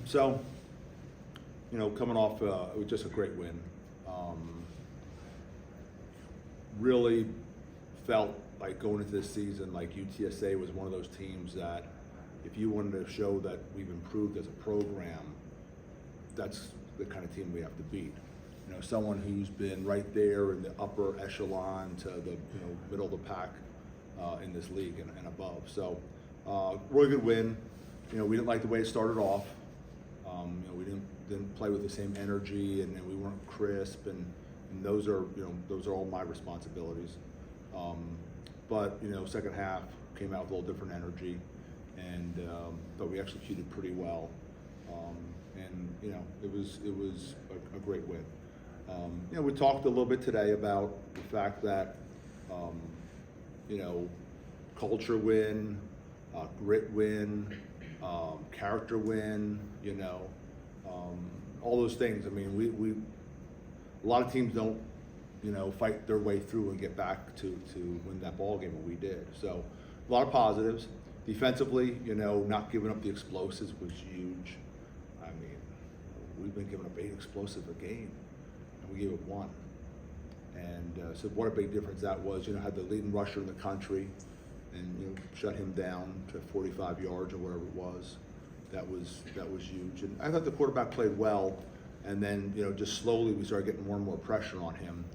So, coming off, it was just a great win. Really felt like going into this season, like UTSA was one of those teams that if you wanted to show that we've improved as a program, that's the kind of team we have to beat. Someone who's been right there in the upper echelon to the middle of the pack in this league and above. So really good win. We didn't like the way it started off. We didn't play with the same energy, and we weren't crisp, and those are all my responsibilities. But second half came out with a little different energy, and but we executed pretty well, and it was a great win. We talked a little bit today about the fact that culture win, grit win, character win, all those things. I mean, we a lot of teams don't fight their way through and get back to win that ball game, and we did. So a lot of positives. Defensively, not giving up the explosives was huge. I mean, we've been giving up 8 explosives a game, and we gave up 1. And so what a big difference that was. Had the leading rusher in the country, and shut him down to 45 yards or whatever it was. That was huge. And I thought the quarterback played well, and then just slowly we started getting more and more pressure on him,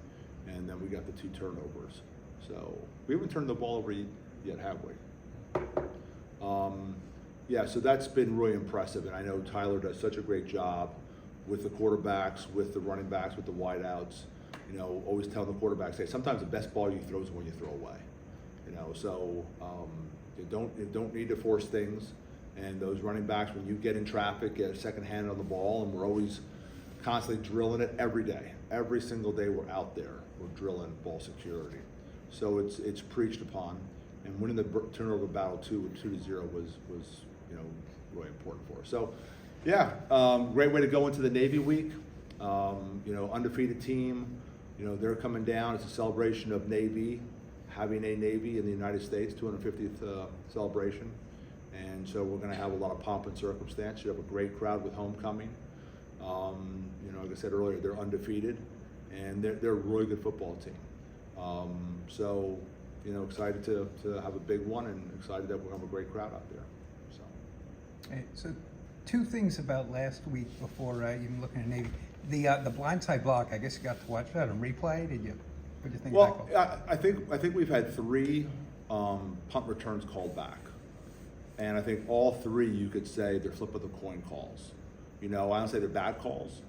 and then we got the 2 turnovers. So we haven't turned the ball over yet, have we? So that's been really impressive, and I know Tyler does such a great job with the quarterbacks, with the running backs, with the wideouts. Always telling the quarterbacks, hey, sometimes the best ball you throw is when you throw away. So you don't need to force things. And those running backs, when you get in traffic, get a second hand on the ball, and we're always constantly drilling it every day. Every single day we're out there, we're drilling ball security. So it's preached upon, and winning the turnover battle 2-0 was really important for us. So great way to go into the Navy week. Undefeated team. They're coming down. It's a celebration of Navy, having a Navy in the United States, 250th celebration. And so we're going to have a lot of pomp and circumstance. You have a great crowd with homecoming. Like I said earlier, they're undefeated, and they're a really good football team. Excited to have a big one, and excited that we'll have a great crowd out there. So 2 things about last week before even looking at Navy. The blindside block, I guess you got to watch that on replay. Did you? What do you think of that call? I think we've had 3 punt returns called back. And I think all 3, you could say they're flip of the coin calls. I don't say they're bad calls.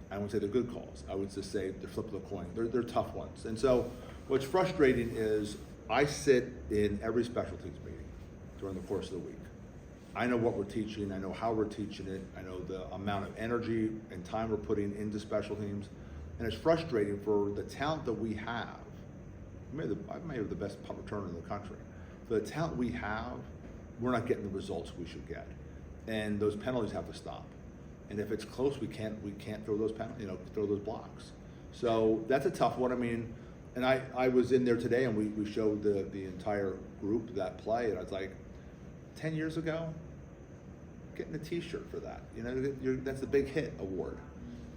I wouldn't say they're good calls. I would just say they're flip of the coin. They're tough ones. And so what's frustrating is I sit in every special teams meeting during the course of the week. I know what we're teaching. I know how we're teaching it. I know the amount of energy and time we're putting into special teams. And it's frustrating for the talent that we have. I may have the best punt returner in the country. For the talent we have, we're not getting the results we should get, and those penalties have to stop. And if it's close, we can't throw those throw those blocks. So that's a tough one. I mean, and I was in there today, and we showed the entire group that play, and I was like, 10 years ago, getting a T-shirt for that. That's the big hit award.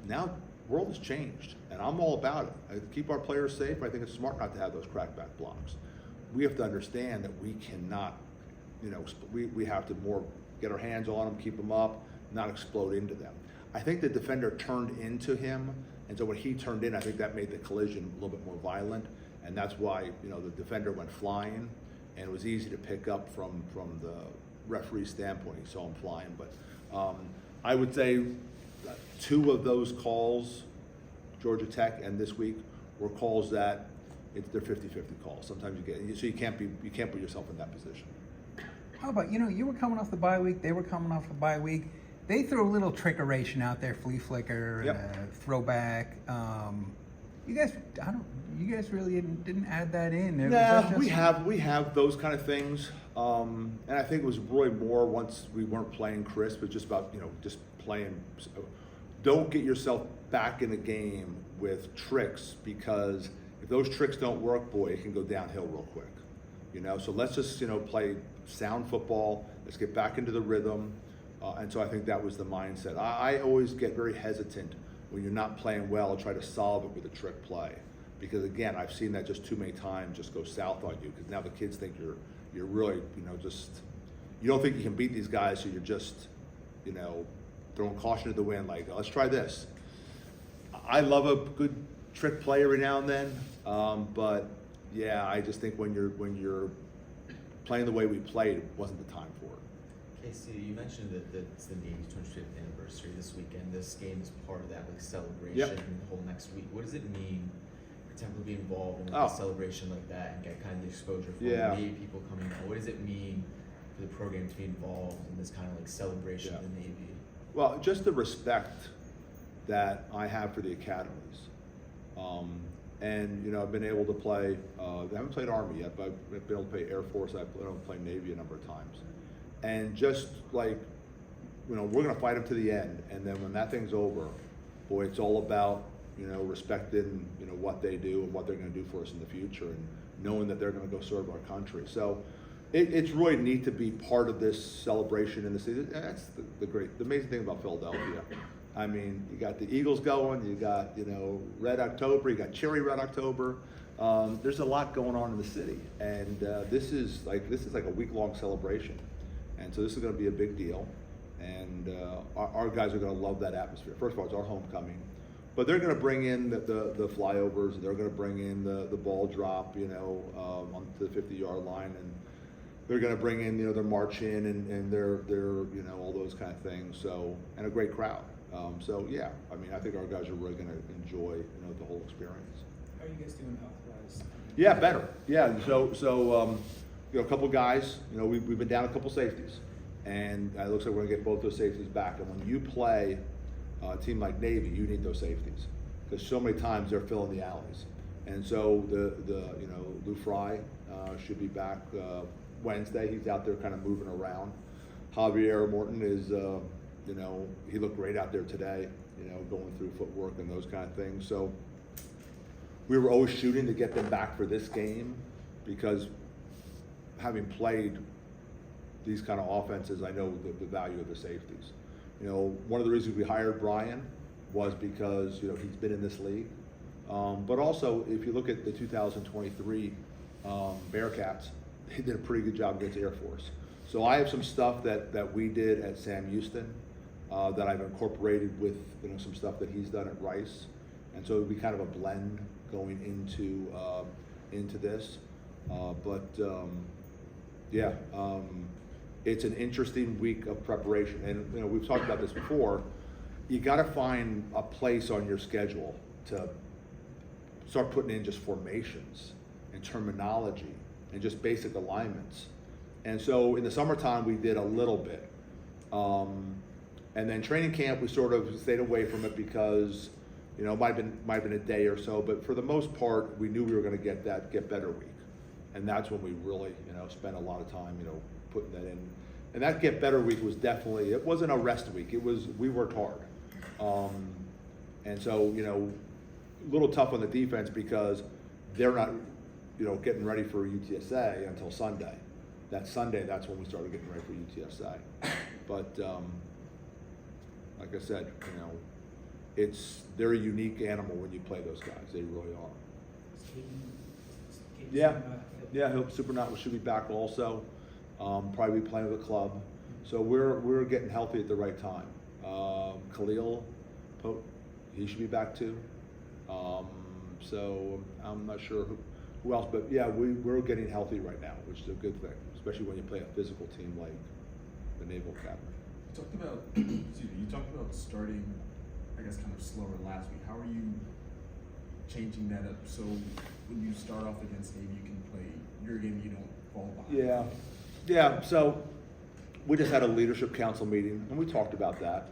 Now, the world has changed, and I'm all about it. I keep our players safe. I think it's smart not to have those crackback blocks. We have to understand that we cannot. We have to more get our hands on them, keep them up, not explode into them. I think the defender turned into him, and so when he turned in, I think that made the collision a little bit more violent, and that's why the defender went flying, and it was easy to pick up from the referee's standpoint. He saw him flying, but I would say 2 of those calls, Georgia Tech and this week, were calls that they're 50-50 calls. Sometimes you can't put yourself in that position. How about, you were coming off the bye week, they were coming off the bye week. They threw a little trickeration out there, flea flicker, Yep. Throwback. You guys really didn't add that in. No, we have those kind of things. And I think it was really more once we weren't playing crisp, it's just about, just playing. Don't get yourself back in the game with tricks, because if those tricks don't work, boy, it can go downhill real quick. So let's just, play sound football. Let's get back into the rhythm. And so I think that was the mindset. I always get very hesitant when you're not playing well to try to solve it with a trick play. Because again, I've seen that just too many times just go south on you, because now the kids think you're really, just, you don't think you can beat these guys, so you're just, throwing caution to the wind, like, let's try this. I love a good trick play every now and then, but yeah, I just think when you're playing the way we played, it wasn't the time for it. Casey, you mentioned that it's the Navy's 25th anniversary this weekend. This game is part of that celebration. Yep. The whole next week. What does it mean for Temple to be involved in Oh. a celebration like that and get kind of the exposure from Yeah. Navy people coming out? What does it mean for the program to be involved in this kind of celebration of the Navy? Well, just the respect that I have for the academies. And I've been able to play, I haven't played Army yet, but I've been able to play Air Force, I've been able to play Navy a number of times. And just like, we're gonna fight them to the end, and then when that thing's over, boy, it's all about, respecting, what they do and what they're gonna do for us in the future, and knowing that they're gonna go serve our country. So it's really neat to be part of this celebration in the city. That's the amazing thing about Philadelphia. I mean, you got the Eagles going, you got, Red October, you got Cherry Red October. There's a lot going on in the city, and this is like a week-long celebration. And so this is going to be a big deal, and our guys are going to love that atmosphere. First of all, it's our homecoming, but they're going to bring in the flyovers, and they're going to bring in the ball drop, onto the 50-yard line, and they're going to bring in, their march in and their all those kind of things. So, and a great crowd. So yeah, I mean, I think our guys are really going to enjoy, the whole experience. How are you guys doing health-wise? Yeah, better. Yeah, so a couple guys, we've been down a couple safeties, and it looks like we're gonna get both those safeties back. And when you play a team like Navy, you need those safeties, because so many times they're filling the alleys. And so Lou Fry should be back Wednesday. He's out there kind of moving around. Javier Morton is, he looked great out there today, going through footwork and those kind of things. So we were always shooting to get them back for this game, because having played these kind of offenses, I know the value of the safeties. One of the reasons we hired Brian was because, he's been in this league. But also, if you look at the 2023 Bearcats, they did a pretty good job against Air Force. So I have some stuff that we did at Sam Houston that I've incorporated with some stuff that he's done at Rice, and so it would be kind of a blend going into this. It's an interesting week of preparation, and we've talked about this before. You got to find a place on your schedule to start putting in just formations and terminology and just basic alignments. And so in the summertime we did a little bit, and then training camp we sort of stayed away from it because it might have been a day or so, but for the most part we knew we were going to get better week. And that's when we really, spent a lot of time, putting that in. And that get better week was definitely, it wasn't a rest week. It was, we worked hard. And so, a little tough on the defense because they're not, getting ready for UTSA until Sunday. That Sunday, that's when we started getting ready for UTSA. But, like I said, they're a unique animal when you play those guys. They really are. Yeah. Yeah, Supernaut should be back also. Probably be playing with the club. So we're getting healthy at the right time. Khalil Pope, he should be back too. So I'm not sure who else, but yeah, we're getting healthy right now, which is a good thing, especially when you play a physical team like the Naval Academy. You talked about starting, I guess, kind of slower last week. How are you changing that up so when you start off against Navy, you can play your game, you don't fall behind? Yeah. So we just had a leadership council meeting, and we talked about that.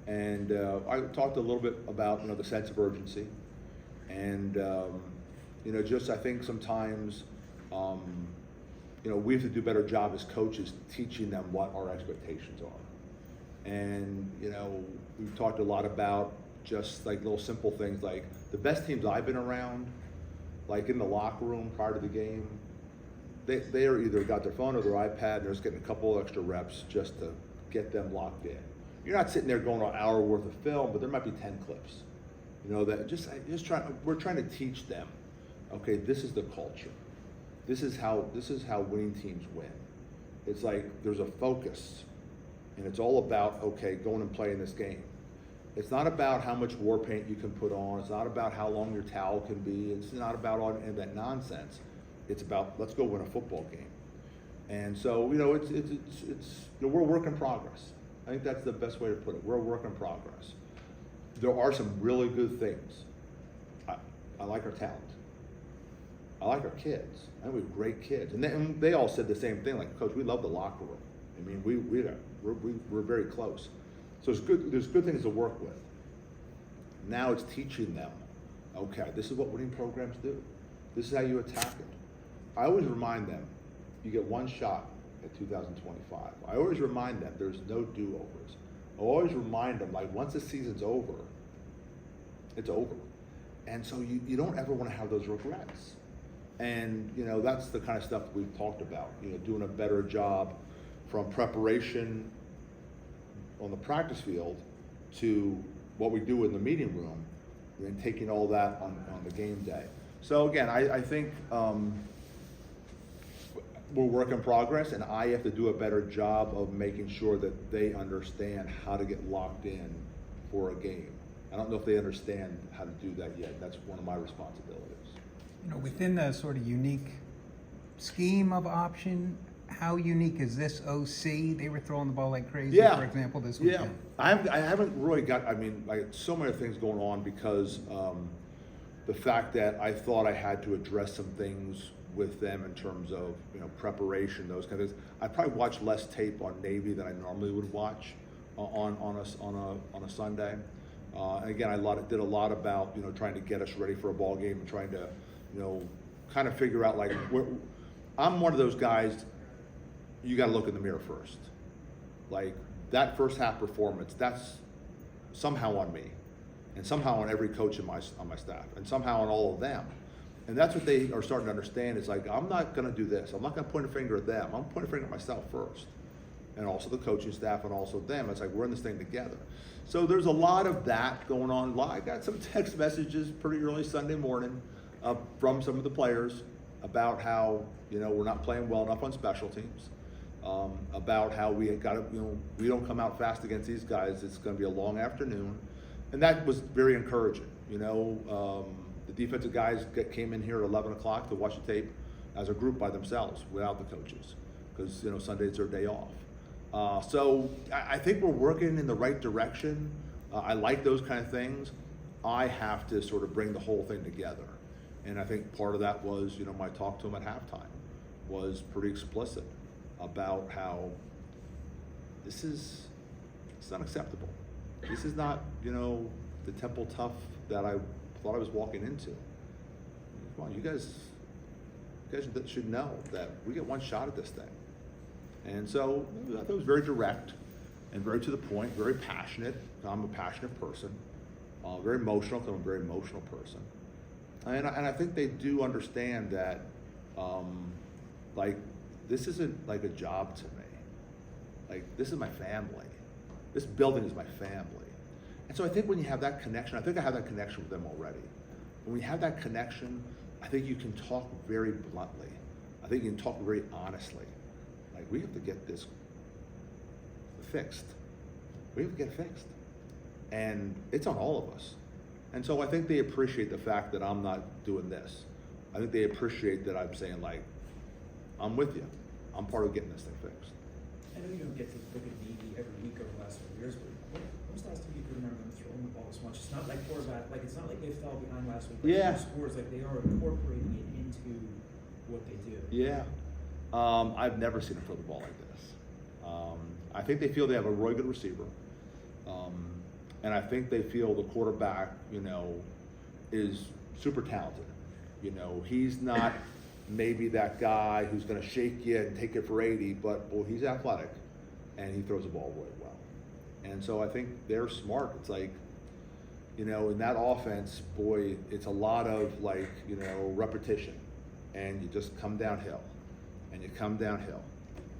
And I talked a little bit about the sense of urgency, and just I think sometimes we have to do a better job as coaches teaching them what our expectations are. And we've talked a lot about just like little simple things, like the best teams I've been around, like in the locker room prior to the game, they are either got their phone or their iPad and they're just getting a couple extra reps just to get them locked in. You're not sitting there going an hour worth of film, but there might be 10 clips. You know, that we're trying to teach them, okay, this is the culture. This is how winning teams win. It's like there's a focus, and it's all about, okay, going and playing this game. It's not about how much war paint you can put on. It's not about how long your towel can be. It's not about all any of that nonsense. It's about, let's go win a football game. And so, you know, it's you know, we're a work in progress. I think that's the best way to put it. We're a work in progress. There are some really good things. I like our talent. I like our kids. I think we have great kids. And they all said the same thing, like, Coach, we love the locker room. I mean, we're very close. So it's good. There's good things to work with. Now it's teaching them, okay, this is what winning programs do. This is how you attack it. I always remind them, you get one shot at 2025. I always remind them there's no do-overs. I always remind them, like, once the season's over, it's over. And so you don't ever want to have those regrets. And, you know, that's the kind of stuff we've talked about, you know, doing a better job from preparation on the practice field to what we do in the meeting room, and taking all that on the game day. So again, I think we're work in progress, and I have to do a better job of making sure that they understand how to get locked in for a game. I don't know if they understand how to do that yet. That's one of my responsibilities. You know, within the sort of unique scheme of option, how unique is this OC? They were throwing the ball like crazy, Yeah. for example, this Yeah, weekend. I haven't really got, I mean, like, so many things going on because the fact that I thought I had to address some things with them in terms of, you know, preparation, those kind of things. I probably watched less tape on Navy than I normally would watch on a Sunday. And again, did a lot about, you know, trying to get us ready for a ball game and trying to, you know, kind of figure out, like, I'm one of those guys, you got to look in the mirror first. Like, that first half performance, that's somehow on me, and somehow on every coach on my staff, and somehow on all of them. And that's what they are starting to understand, is like, I'm not going to do this. I'm not going to point a finger at them. I'm pointing a finger at myself first, and also the coaching staff, and also them. It's like, we're in this thing together. So there's a lot of that going on. I got some text messages pretty early Sunday morning from some of the players about how, you know, we're not playing well enough on special teams. About how we got to, you know, we don't come out fast against these guys. It's going to be a long afternoon, and that was very encouraging. You know, the defensive guys came in here at 11 o'clock to watch the tape as a group by themselves without the coaches, because, you know, Sunday's their day off. So I think we're working in the right direction. I like those kind of things. I have to sort of bring the whole thing together, and I think part of that was, you know, my talk to them at halftime was pretty explicit about how it's unacceptable. This is not, you know, the Temple Tough that I thought I was walking into. Come on, you guys should know that we get one shot at this thing. And so I thought it was very direct and very to the point, very passionate. I'm a passionate person, very emotional, because I'm a very emotional person. And I think they do understand that, like, this isn't like a job to me. Like, this is my family. This building is my family. And so I think when you have that connection, I think I have that connection with them already. When we have that connection, I think you can talk very bluntly. I think you can talk very honestly. Like, we have to get this fixed. We have to get it fixed. And it's on all of us. And so I think they appreciate the fact that I'm not doing this. I think they appreciate that I'm saying, like, I'm with you. I'm part of getting this thing fixed. I know you don't get to look at Navy every week over the last few years, but when was the last time you could remember them throwing the ball as much? It's not like quarterback, like, it's not like they fell behind last week. Like, Yeah. scores, like, they are incorporating it into what they do. Yeah. I've never seen them throw the ball like this. I think they feel they have a really good receiver. And I think they feel the quarterback, you know, is super talented. You know, he's not maybe that guy who's going to shake you and take it for 80, but, well, he's athletic, and he throws the ball really well. And so I think they're smart. It's like, you know, in that offense, boy, it's a lot of, like, you know, repetition, and you just come downhill, and you come downhill,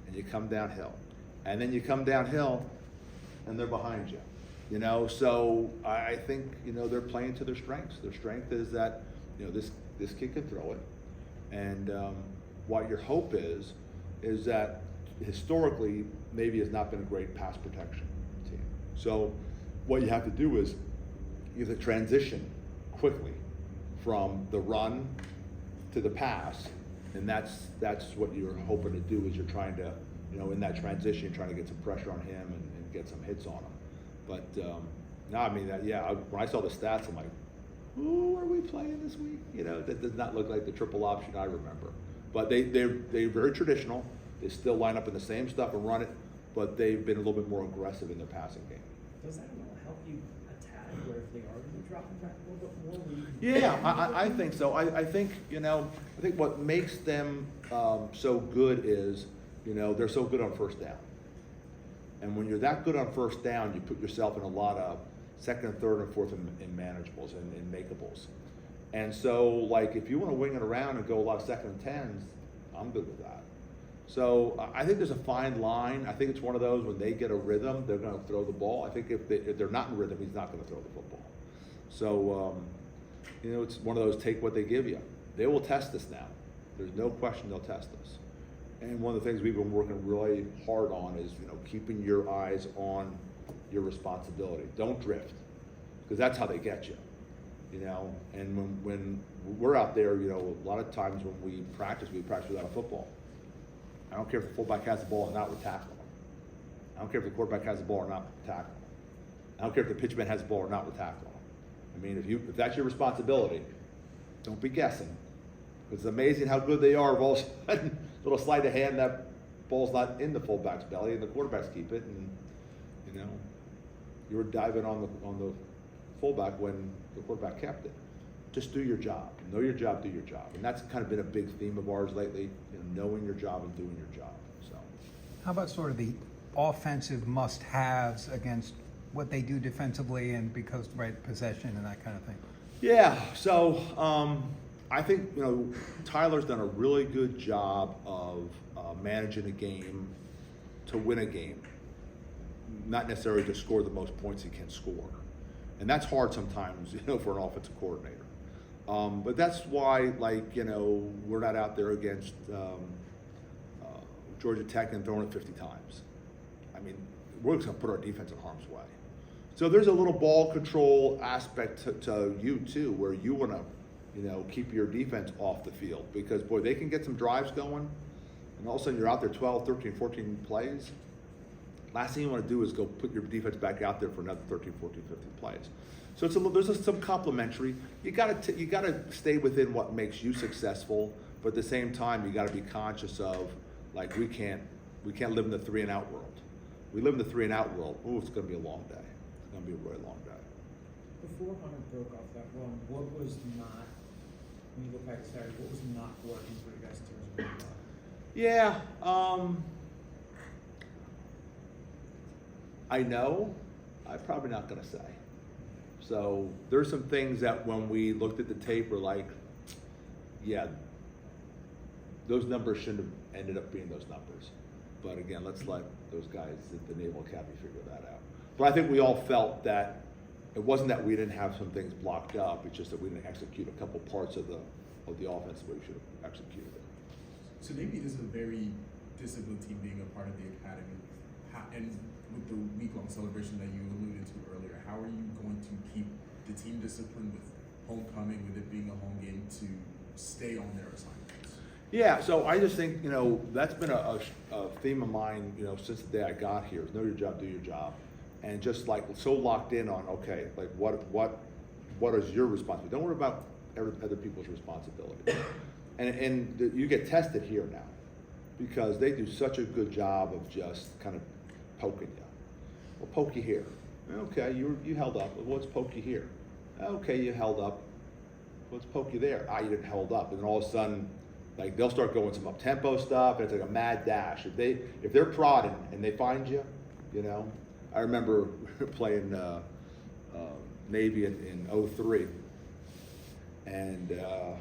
and you come downhill. And then you come downhill and they're behind you. You know, so I think, you know, they're playing to their strengths. Their strength is that, you know, this kid can throw it. And what your hope is that historically, Navy has not been a great pass protection team. So what you have to do is you have to transition quickly from the run to the pass. And that's what you're hoping to do is you're trying to, you know, in that transition, you're trying to get some pressure on him and get some hits on him. But no, I mean, when I saw the stats, I'm like, who are we playing this week? You know, that does not look like the triple option I remember. But they're very traditional. They still line up in the same stuff and run it, but they've been a little bit more aggressive in their passing game. Does that help you attack, or if they are going to drop back a little bit more? Where you can Yeah, I think so. I think, you know, I think what makes them so good is, you know, they're so good on first down. And when you're that good on first down, you put yourself in a lot of second and third and fourth in manageables and in makeables. And so, like, if you want to wing it around and go a lot of second and tens, I'm good with that. So I think there's a fine line. I think it's one of those when they get a rhythm, they're going to throw the ball. I think if they're not in rhythm, he's not going to throw the football. So, you know, it's one of those take what they give you. They will test us now. There's no question they'll test us. And one of the things we've been working really hard on is, you know, keeping your eyes on your responsibility. Don't drift, because that's how they get you, you know. And when we're out there, you know, a lot of times when we practice without a football. I don't care if the fullback has the ball or not, we're tackling him. I don't care if the quarterback has the ball or not, we're tackling him. I don't care if the pitchman has the ball or not, we're tackling him. I mean, if that's your responsibility, don't be guessing. It's amazing how good they are. All of a sudden, little sleight of hand, that ball's not in the fullback's belly, and the quarterbacks keep it, and you know, you were diving on the fullback when the quarterback kept it. Just do your job. Know your job, do your job, and that's kind of been a big theme of ours lately. You know, knowing your job and doing your job. So, How about sort of the offensive must-haves against what they do defensively and because right possession and that kind of thing? yeah. So I think, you know, Tyler's done a really good job of managing a game to win a game, not necessarily to score the most points he can score, and that's hard sometimes, you know, for an offensive coordinator. But that's why, like, you know, we're not out there against Georgia Tech and throwing it 50 times. I mean, we're just going to put our defense in harm's way. So there's a little ball control aspect to you too, where you want to, you know, keep your defense off the field, because boy, they can get some drives going, and all of a sudden you're out there 12, 13, 14 plays. Last thing you want to do is go put your defense back out there for another 13, 14, 15 plays. So it's there's some complementary. You gotta stay within what makes you successful, but at the same time you gotta be conscious of, like, we can't live in the 3 and out world. We live in the 3 and out world. Ooh, it's gonna be a long day. It's gonna be a really long day. Before Hunter broke off that run, what was not, when you look back at Saturday, what was not working for you guys in terms of running block? Yeah, I know. I'm probably not gonna say. So there's some things that when we looked at the tape, we're like, yeah, those numbers shouldn't have ended up being those numbers. But again, let's let those guys at the Naval Academy figure that out. But I think we all felt that it wasn't that we didn't have some things blocked up. It's just that we didn't execute a couple parts of the offense the way we should have executed it. So maybe this is a very disciplined team being a part of the academy. And with the week-long celebration that you alluded to earlier, how are you going to keep the team disciplined with homecoming, with it being a home game, to stay on their assignments? Yeah, so I just think, you know, that's been a theme of mine, you know, since the day I got here. Is know your job, do your job, and just like so locked in on, okay, like what is your responsibility? Don't worry about other people's responsibility. And you get tested here now, because they do such a good job of just kind of poking you. Well, poke you here. Okay, you held up. Well, let's poke you here. Okay, you held up. Let's poke you there. You didn't hold up. And then all of a sudden, like, they'll start going some up-tempo stuff, and it's like a mad dash. If they're prodding and they find you, you know. I remember playing Navy in 03. And were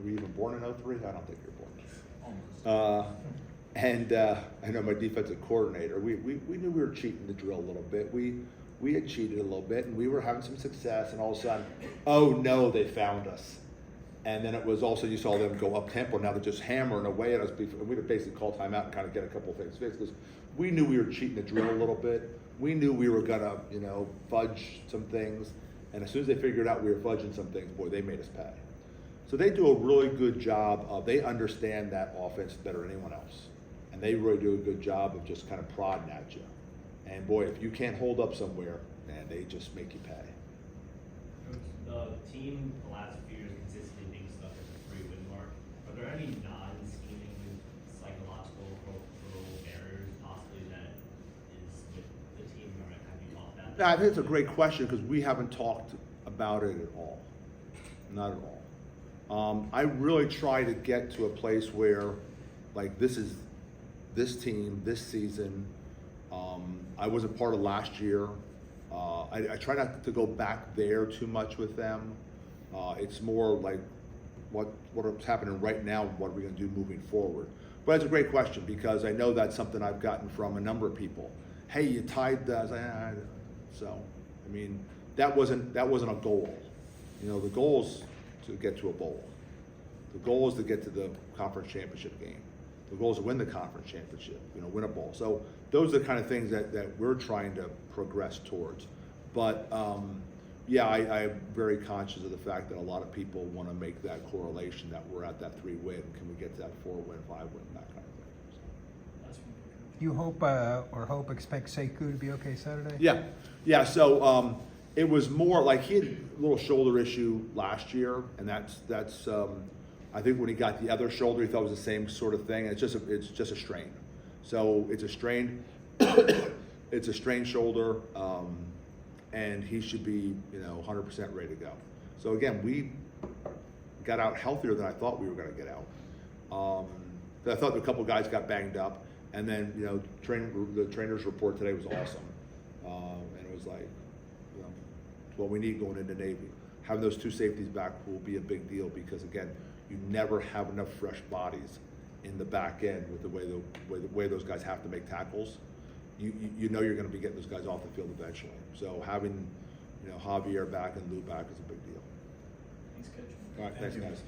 you even born in 03? I don't think you were born. Almost. And I know my defensive coordinator, we knew we were cheating the drill a little bit. We had cheated a little bit, and we were having some success, and all of a sudden, oh no, they found us. And then it was also, you saw them go up tempo, now they're just hammering away at us. And we'd basically call timeout and kind of get a couple of things fixed, because we knew we were cheating the drill a little bit. We knew we were gonna, fudge some things, and as soon as they figured out we were fudging some things, boy, they made us pay. So they do a really good job of, they understand that offense better than anyone else. And they really do a good job of just kind of prodding at you. And boy, if you can't hold up somewhere, man, they just make you pay. The team the last few years consistently being stuck at the 3-win mark. Are there any non-scheming, psychological, cultural barriers possibly that is with the team, or have you thought that? Yeah, I think it's a great question because we haven't talked about it at all. Not at all. I really try to get to a place where, like, this team, this season, I wasn't part of last year. I try not to go back there too much with them. It's more like what's happening right now, what are we gonna do moving forward? But it's a great question because I know that's something I've gotten from a number of people. Hey, you tied the, I was like, so, I mean, that wasn't a goal. The goal is to get to a bowl. The goal is to get to the conference championship game. The goal is to win the conference championship, win a bowl. So those are the kind of things that we're trying to progress towards. But yeah, I'm very conscious of the fact that a lot of people want to make that correlation that we're at that 3-win. Can we get to that 4-win, 5-win, that kind of thing. So. That's one good You expect Sekou to be okay Saturday? Yeah. So it was more like he had a little shoulder issue last year, and that's I think when he got the other shoulder, he thought it was the same sort of thing. It's just a strain. So it's a strain. It's a strained shoulder, and he should be 100% ready to go. So again, we got out healthier than I thought we were going to get out. I thought a couple guys got banged up, and then the trainer's report today was awesome, and it was like, it's what we need going into Navy. Having those 2 safeties back will be a big deal because again, you never have enough fresh bodies in the back end with the way those guys have to make tackles. You know you're going to be getting those guys off the field eventually. So having Javier back and Lou back is a big deal. Thanks, Coach. All right, thanks guys.